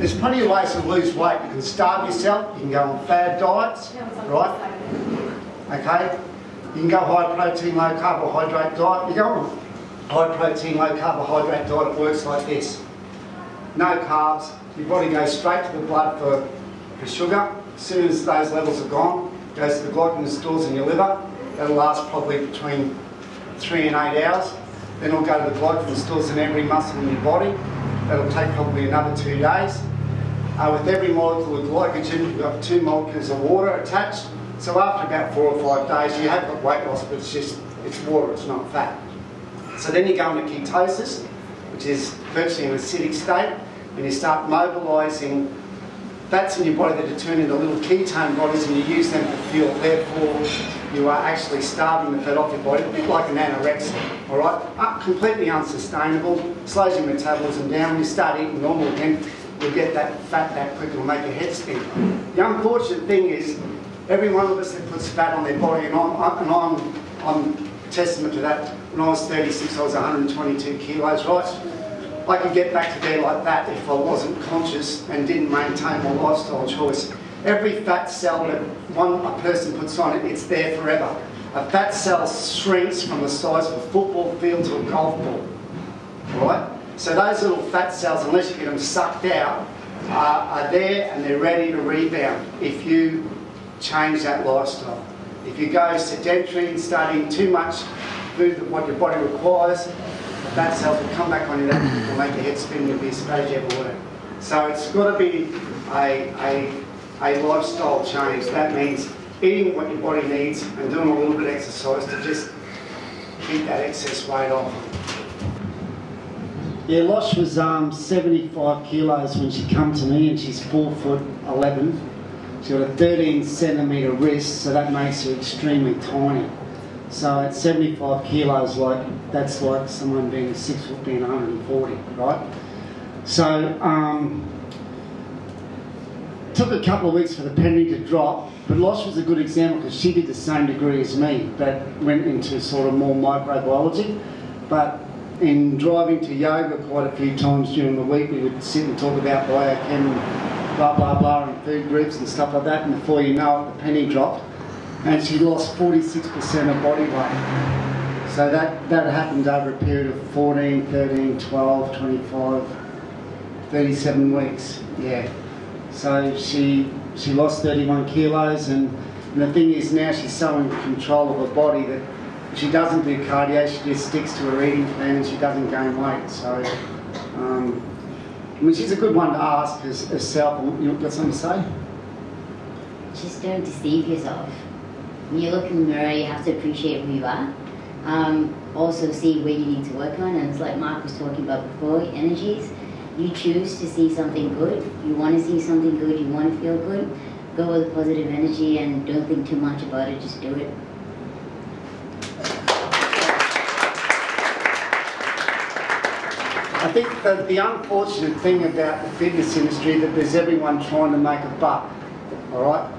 there's plenty of ways to lose weight. You can starve yourself, you can go on fad diets, right? Okay? You can go high protein, low carbohydrate diet. You go on high protein, low carbohydrate diet, it works like this. No carbs, your body goes straight to the blood for sugar. As soon as those levels are gone, it goes to the glycogen stores in your liver. That'll last probably between 3 and 8 hours. Then it'll go to the glycogen stores in every muscle in your body. That'll take probably another 2 days. With every molecule of glycogen, you've got 2 molecules of water attached. So after about 4 or 5 days, you have got weight loss, but it's water, it's not fat. So then you go into ketosis, which is virtually an acidic state, and you start mobilising fats in your body that are turned into little ketone bodies, and you use them for fuel. Therefore, you are actually starving the fat off your body, a bit like an anorexia, all right? Completely unsustainable, slows your metabolism down. When you start eating normal again, you'll get that fat that quick, it'll make your head spin. The unfortunate thing is, every one of us that puts fat on their body, and I'm testament to that. When I was 36, I was 122 kilos, right? I could get back to there like that if I wasn't conscious and didn't maintain my lifestyle choice. Every fat cell that a person puts on it, it's there forever. A fat cell shrinks from the size of a football field to a golf ball, right? So those little fat cells, unless you get them sucked out, are there and they're ready to rebound if you change that lifestyle. If you go sedentary and start eating too much food than what your body requires, fat cells will come back on you, that will make your head spin, you'll be as fat as you ever were. So it's got to be a lifestyle change. That means eating what your body needs and doing a little bit of exercise to just keep that excess weight off. Yeah, Losh was 75 kilos when she come to me, and she's 4'11". She's got a 13 centimetre wrist, so that makes her extremely tiny. So at 75 kilos, that's like someone being 6 foot being 140, right? So took a couple of weeks for the penny to drop, but Losh was a good example because she did the same degree as me, but went into sort of more microbiology. But in driving to yoga quite a few times during the week, we would sit and talk about biochem and blah blah blah and food groups and stuff like that, and before you know it, the penny dropped and she lost 46% of body weight. So that happened over a period of 14, 13, 12, 25, 37 weeks, yeah. So she lost 31 kilos, and the thing is now she's so in control of her body that if she doesn't do cardio, she just sticks to her eating plan and she doesn't gain weight. So, I mean, she's a good one to ask herself. You got something to say? Just don't deceive yourself. When you look in the mirror, you have to appreciate who you are. Also see where you need to work on, and it's like Mark was talking about before, energies. You choose to see something good, you want to see something good, you want to feel good, go with positive energy and don't think too much about it, just do it. I think that the unfortunate thing about the fitness industry that there's everyone trying to make a buck, all right?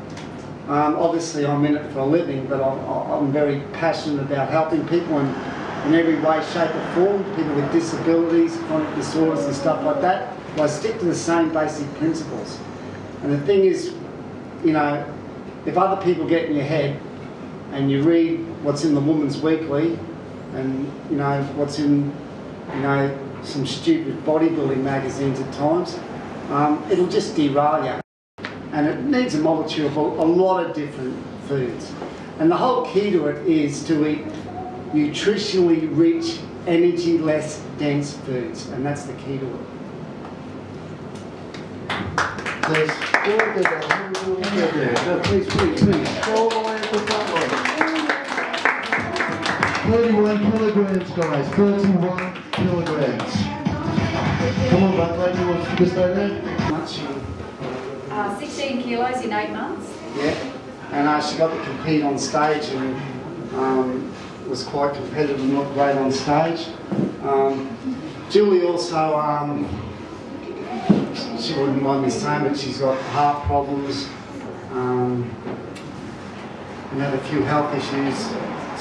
Obviously I'm in it for a living, but I'm very passionate about helping people in every way, shape or form, people with disabilities, chronic disorders and stuff like that. But I stick to the same basic principles. And the thing is, you know, if other people get in your head and you read what's in the Woman's Weekly and, you know, what's in, you know, some stupid bodybuilding magazines at times, it'll just derail you. And it needs a multitude of a lot of different foods. And the whole key to it is to eat nutritionally rich, energy-less, dense foods, and that's the key to it. There's please. All the way at the front line. 31 kilograms, guys. 31 kilograms. Come on, back lady, wants to just stay there? 16 kilos in 8 months. Yeah, and she got to compete on stage and was quite competitive and looked great on stage. Julie also, she wouldn't mind me saying, but she's got heart problems and had a few health issues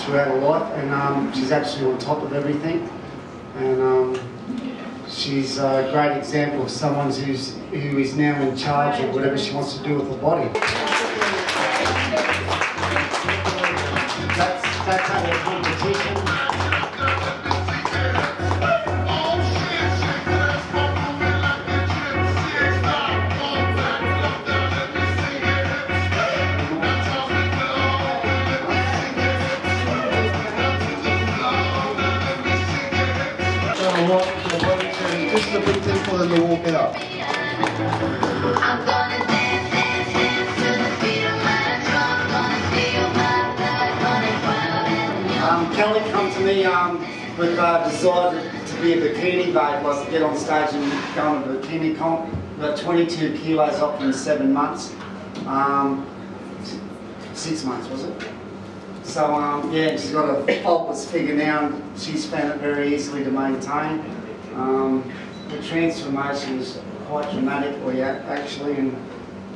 throughout her life, and she's actually on top of everything. And she's a great example of someone who is now in charge of whatever she wants to do with her body. That's at a competition. Just the big tempo and the walk it up. I'm gonna dance, dance, dance to the beat of my drum. Gonna feel my blood running wild and young. Kelly come to me with a desire to be a bikini babe, was to get on stage and go on a bikini comp. About 22 kilos off in 7 months. 6 months, was it? So yeah, she's got a faultless figure now and she's found it very easily to maintain. The transformation is quite dramatic for you actually, and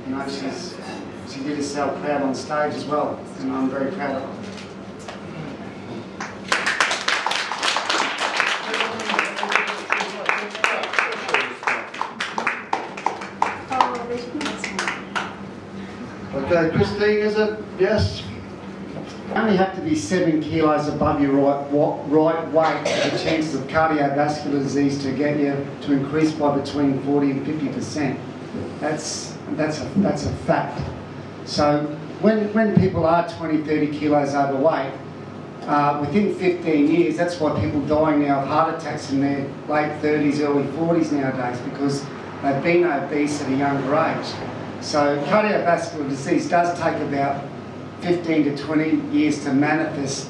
you know she did herself proud on stage as well, and I'm very proud of her. Okay, Christine, is it? Yes? You only have to be 7 kilos above your right weight for the chances of cardiovascular disease to get you to increase by between 40 and 50%. That's a fact. So when people are 20, 30 kilos overweight, within 15 years, that's why people dying now of heart attacks in their late 30s, early 40s nowadays, because they've been obese at a younger age. So cardiovascular disease does take about 15 to 20 years to manifest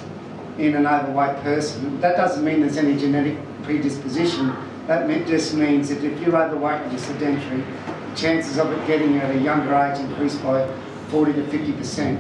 in an overweight person. That doesn't mean there's any genetic predisposition. That just means that if you're overweight and you're sedentary, chances of it getting you at a younger age increase by 40 to 50%.